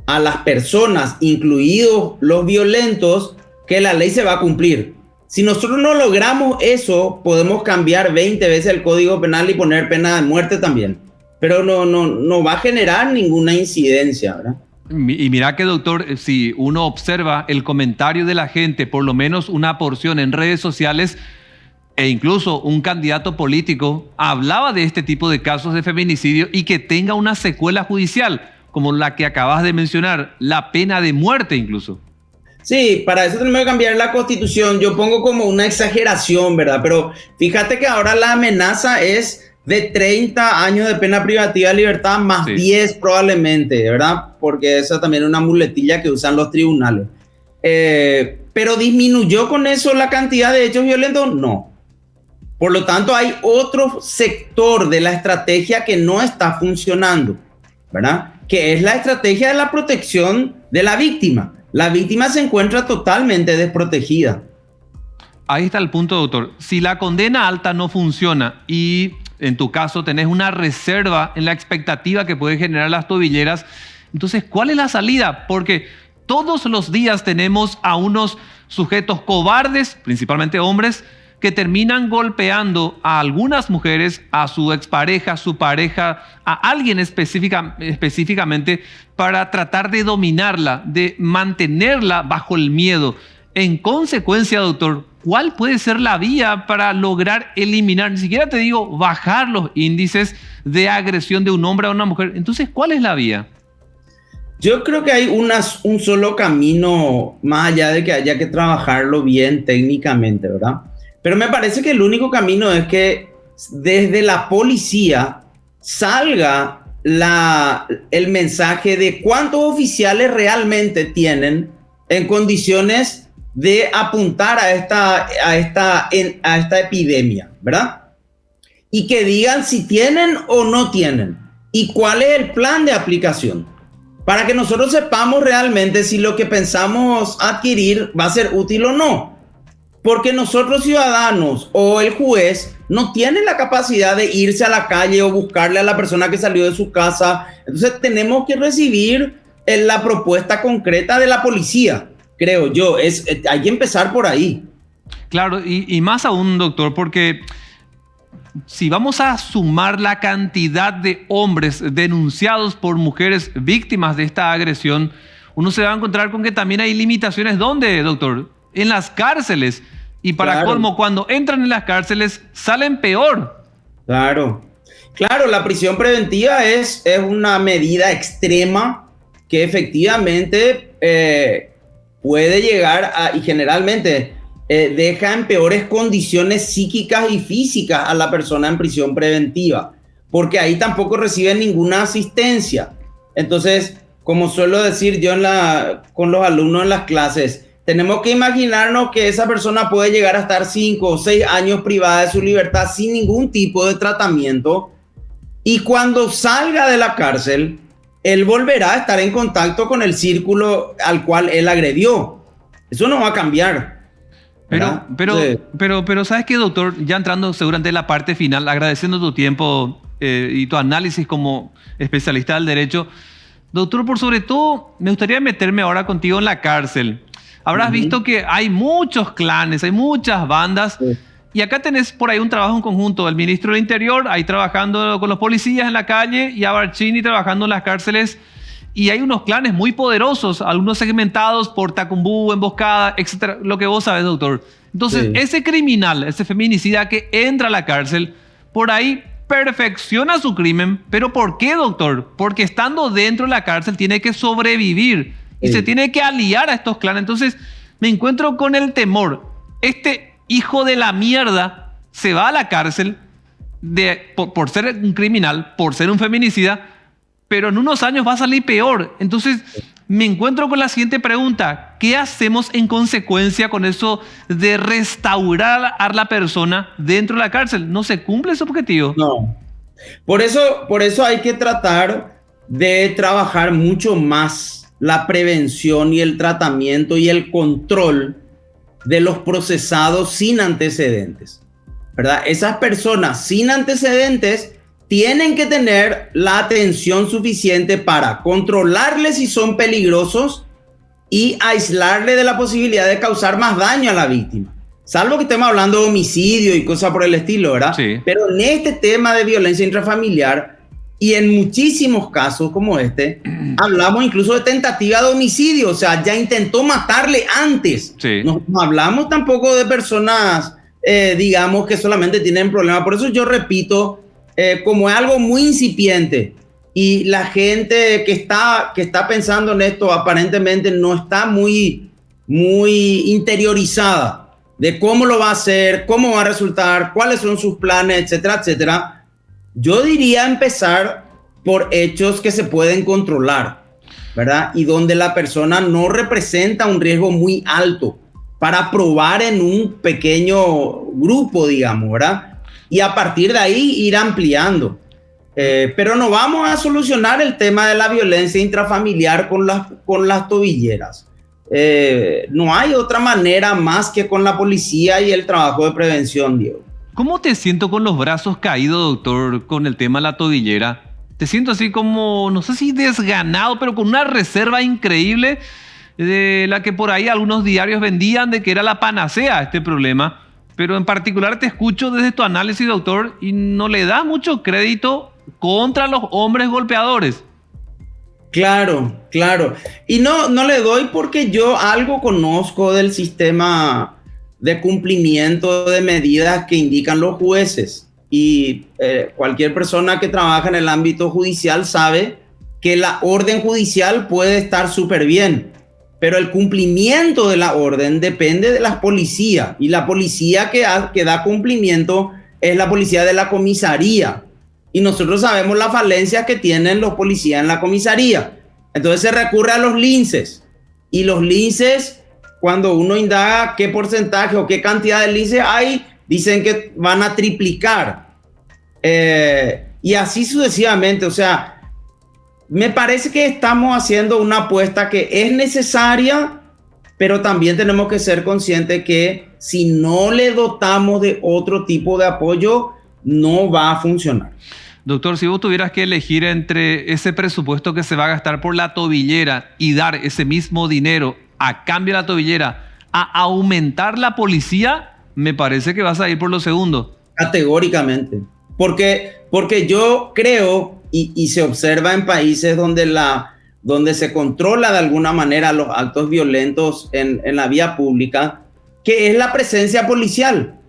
a las personas, incluidos los violentos, que la ley se va a cumplir. Si nosotros no logramos eso, podemos cambiar 20 veces el Código Penal y poner pena de muerte también, pero no va a generar ninguna incidencia, ¿verdad? Y mira que, doctor, si uno observa el comentario de la gente, por lo menos una porción en redes sociales, e incluso un candidato político hablaba de este tipo de casos de feminicidio y que tenga una secuela judicial, como la que acabas de mencionar, la pena de muerte incluso. Sí, para eso tenemos que cambiar la Constitución. Yo pongo como una exageración, ¿verdad? Pero fíjate que ahora la amenaza es de 30 años de pena privativa de libertad más 10 probablemente, ¿verdad? Porque esa también es una muletilla que usan los tribunales. Pero ¿disminuyó con eso la cantidad de hechos violentos? No. Por lo tanto, hay otro sector de la estrategia que no está funcionando, ¿verdad? Que es la estrategia de la protección de la víctima. La víctima se encuentra totalmente desprotegida. Ahí está el punto, doctor. Si la condena alta no funciona y en tu caso tenés una reserva en la expectativa que puede generar las tobilleras, entonces, ¿cuál es la salida? Porque todos los días tenemos a unos sujetos cobardes, principalmente hombres, que terminan golpeando a algunas mujeres, a su expareja, a su pareja, a alguien específicamente para tratar de dominarla, de mantenerla bajo el miedo. En consecuencia, doctor, ¿cuál puede ser la vía para lograr eliminar, ni siquiera te digo bajar los índices de agresión de un hombre a una mujer? Entonces, ¿cuál es la vía? Yo creo que hay un solo camino, más allá de que haya que trabajarlo bien técnicamente, ¿verdad? Pero me parece que el único camino es que desde la policía salga el mensaje de cuántos oficiales realmente tienen en condiciones de apuntar a esta epidemia, ¿verdad? Y que digan si tienen o no tienen y cuál es el plan de aplicación, para que nosotros sepamos realmente si lo que pensamos adquirir va a ser útil o no. Porque nosotros ciudadanos o el juez no tienen la capacidad de irse a la calle o buscarle a la persona que salió de su casa. Entonces tenemos que recibir la propuesta concreta de la policía, creo yo. Hay que empezar por ahí. Claro, y más aún, doctor, porque si vamos a sumar la cantidad de hombres denunciados por mujeres víctimas de esta agresión, uno se va a encontrar con que también hay limitaciones. ¿Dónde, doctor? En las cárceles. Y para Claro. colmo, cuando entran en las cárceles, salen peor. Claro, claro, la prisión preventiva es una medida extrema que efectivamente puede llegar a, y generalmente deja en peores condiciones psíquicas y físicas a la persona en prisión preventiva, porque ahí tampoco recibe ninguna asistencia. Entonces, como suelo decir yo con los alumnos en las clases, tenemos que imaginarnos que esa persona puede llegar a estar 5 o 6 años privada de su libertad sin ningún tipo de tratamiento, y cuando salga de la cárcel, él volverá a estar en contacto con el círculo al cual él agredió. Eso no va a cambiar. ¿Verdad? Pero ¿sabes qué, doctor? Ya entrando seguramente en la parte final, agradeciendo tu tiempo y tu análisis como especialista del derecho. Doctor, por sobre todo, me gustaría meterme ahora contigo en la cárcel. Habrás visto que hay muchos clanes, hay muchas bandas, y acá tenés por ahí un trabajo en conjunto, el ministro del Interior ahí trabajando con los policías en la calle y Abarchini trabajando en las cárceles, y hay unos clanes muy poderosos, algunos segmentados por tacumbú, emboscada, etcétera, lo que vos sabés, doctor. Entonces, ese criminal, ese feminicida que entra a la cárcel, por ahí perfecciona su crimen. ¿Pero por qué, doctor? Porque estando dentro de la cárcel tiene que sobrevivir y se tiene que aliar a estos clanes. Entonces me encuentro con el temor. Este hijo de la mierda se va a la cárcel por ser un criminal, por ser un feminicida, pero en unos años va a salir peor. Entonces me encuentro con la siguiente pregunta: ¿qué hacemos en consecuencia con eso de restaurar a la persona dentro de la cárcel? ¿No se cumple ese objetivo? No. Por eso hay que tratar de trabajar mucho más la prevención y el tratamiento y el control de los procesados sin antecedentes, ¿verdad? Esas personas sin antecedentes tienen que tener la atención suficiente para controlarles si son peligrosos y aislarle de la posibilidad de causar más daño a la víctima. Salvo que estemos hablando de homicidio y cosas por el estilo, ¿verdad? Sí. Pero en este tema de violencia intrafamiliar y en muchísimos casos como este, hablamos incluso de tentativa de homicidio, o sea, ya intentó matarle antes. Sí. No hablamos tampoco de personas, digamos, que solamente tienen problemas. Por eso yo repito, como es algo muy incipiente y la gente que está pensando en esto aparentemente no está muy interiorizada de cómo lo va a hacer, cómo va a resultar, cuáles son sus planes, etcétera, etcétera. Yo diría empezar por hechos que se pueden controlar, ¿verdad? Y donde la persona no representa un riesgo muy alto para probar en un pequeño grupo, digamos, ¿verdad? Y a partir de ahí ir ampliando. Pero no vamos a solucionar el tema de la violencia intrafamiliar con las tobilleras. No hay otra manera más que con la policía y el trabajo de prevención, Diego. ¿Cómo te siento con los brazos caídos, doctor, con el tema de la tobillera? Te siento así como, no sé si desganado, pero con una reserva increíble de la que por ahí algunos diarios vendían de que era la panacea a este problema. Pero en particular te escucho desde tu análisis, doctor, y no le das mucho crédito contra los hombres golpeadores. Claro, claro. Y no le doy porque yo algo conozco del sistema de cumplimiento de medidas que indican los jueces. Y cualquier persona que trabaja en el ámbito judicial sabe que la orden judicial puede estar súper bien, pero el cumplimiento de la orden depende de la policía. Y la policía que da cumplimiento es la policía de la comisaría. Y nosotros sabemos las falencias que tienen los policías en la comisaría. Entonces se recurre a los linces. Y los linces, cuando uno indaga qué porcentaje o qué cantidad de linces hay, dicen que van a triplicar. Y así sucesivamente. O sea, me parece que estamos haciendo una apuesta que es necesaria, pero también tenemos que ser conscientes que si no le dotamos de otro tipo de apoyo, no va a funcionar. Doctor, si vos tuvieras que elegir entre ese presupuesto que se va a gastar por la tobillera y dar ese mismo dinero a cambio de la tobillera a aumentar la policía, me parece que vas a ir por lo segundo. Categóricamente. Porque yo creo, y se observa en países donde se controla de alguna manera los actos violentos en la vía pública, que es la presencia policial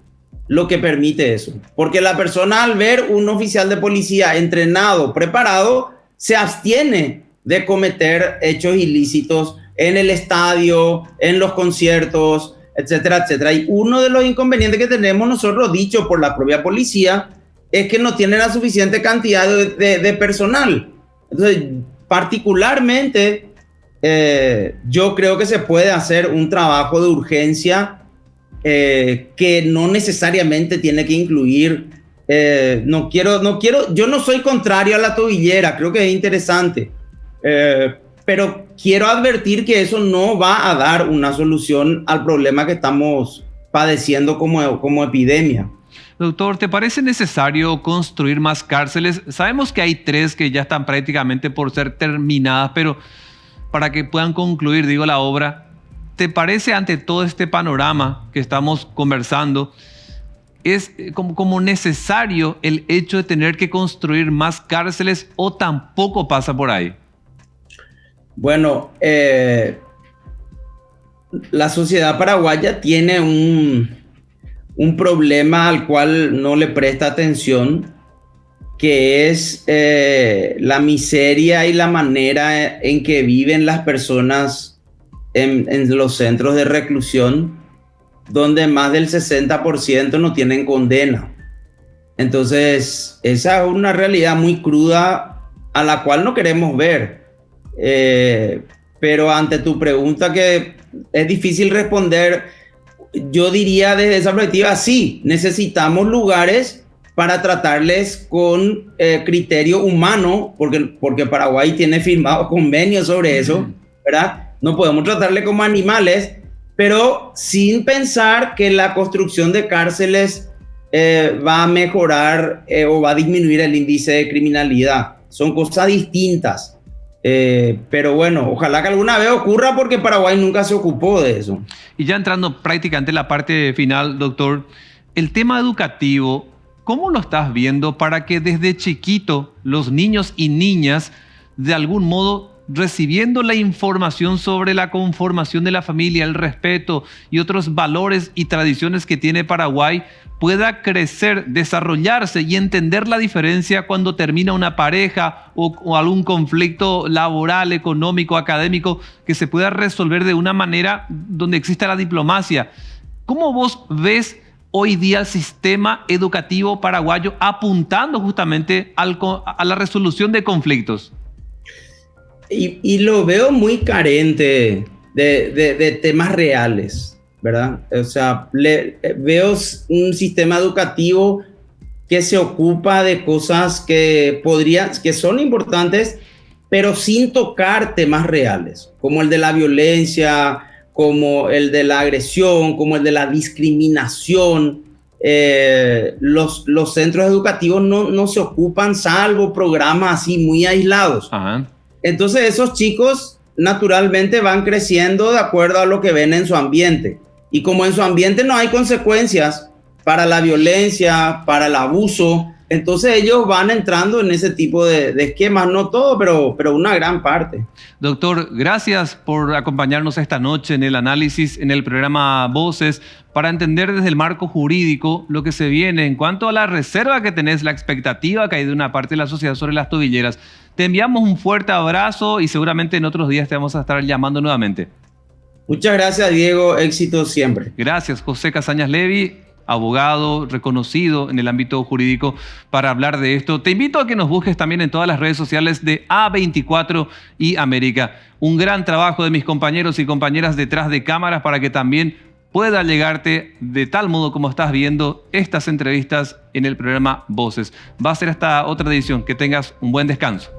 lo que permite eso. Porque la persona, al ver un oficial de policía entrenado, preparado, se abstiene de cometer hechos ilícitos en el estadio, en los conciertos, etcétera, etcétera. Y uno de los inconvenientes que tenemos nosotros, dicho por la propia policía, es que no tiene la suficiente cantidad de personal. Entonces, particularmente, yo creo que se puede hacer un trabajo de urgencia que no necesariamente tiene que incluir, yo no soy contrario a la tobillera, creo que es interesante, pero quiero advertir que eso no va a dar una solución al problema que estamos padeciendo como epidemia. Doctor, ¿te parece necesario construir más cárceles? Sabemos que hay 3 que ya están prácticamente por ser terminadas, pero para que puedan concluir, digo, la obra, ¿te parece, ante todo este panorama que estamos conversando, es como necesario el hecho de tener que construir más cárceles o tampoco pasa por ahí? Bueno, la sociedad paraguaya tiene un problema al cual no le presta atención, que es la miseria y la manera en que viven las personas en los centros de reclusión, donde más del 60% no tienen condena. Entonces, esa es una realidad muy cruda a la cual no queremos ver. Pero ante tu pregunta, que es difícil responder, yo diría desde esa perspectiva, sí, necesitamos lugares para tratarles con criterio humano, porque Paraguay tiene firmado convenios sobre eso, ¿verdad? No podemos tratarle como animales, pero sin pensar que la construcción de cárceles va a mejorar o va a disminuir el índice de criminalidad. Son cosas distintas. Pero bueno, ojalá que alguna vez ocurra, porque Paraguay nunca se ocupó de eso. Y ya entrando prácticamente en la parte final, doctor, el tema educativo, ¿cómo lo estás viendo para que desde chiquito los niños y niñas, de algún modo, recibiendo la información sobre la conformación de la familia, el respeto y otros valores y tradiciones que tiene Paraguay, pueda crecer, desarrollarse y entender la diferencia cuando termina una pareja o algún conflicto laboral, económico, académico, que se pueda resolver de una manera donde exista la diplomacia? ¿Cómo vos ves hoy día el sistema educativo paraguayo apuntando justamente a la resolución de conflictos? Y lo veo muy carente de temas reales, ¿verdad? O sea, veo un sistema educativo que se ocupa de cosas que son importantes, pero sin tocar temas reales, como el de la violencia, como el de la agresión, como el de la discriminación. Los centros educativos no se ocupan, salvo programas así muy aislados. Ajá. Entonces esos chicos naturalmente van creciendo de acuerdo a lo que ven en su ambiente. Y como en su ambiente no hay consecuencias para la violencia, para el abuso, entonces ellos van entrando en ese tipo de esquemas, no todo, pero una gran parte. Doctor, gracias por acompañarnos esta noche en el análisis, en el programa Voces, para entender desde el marco jurídico lo que se viene en cuanto a la reserva que tenés, la expectativa que hay de una parte de la sociedad sobre las tobilleras. Te enviamos un fuerte abrazo y seguramente en otros días te vamos a estar llamando nuevamente. Muchas gracias, Diego. Éxito siempre. Gracias, José Casañas Levy, abogado reconocido en el ámbito jurídico, para hablar de esto. Te invito a que nos busques también en todas las redes sociales de A24 y América. Un gran trabajo de mis compañeros y compañeras detrás de cámaras para que también pueda llegarte de tal modo como estás viendo estas entrevistas en el programa Voces. Va a ser hasta otra edición. Que tengas un buen descanso.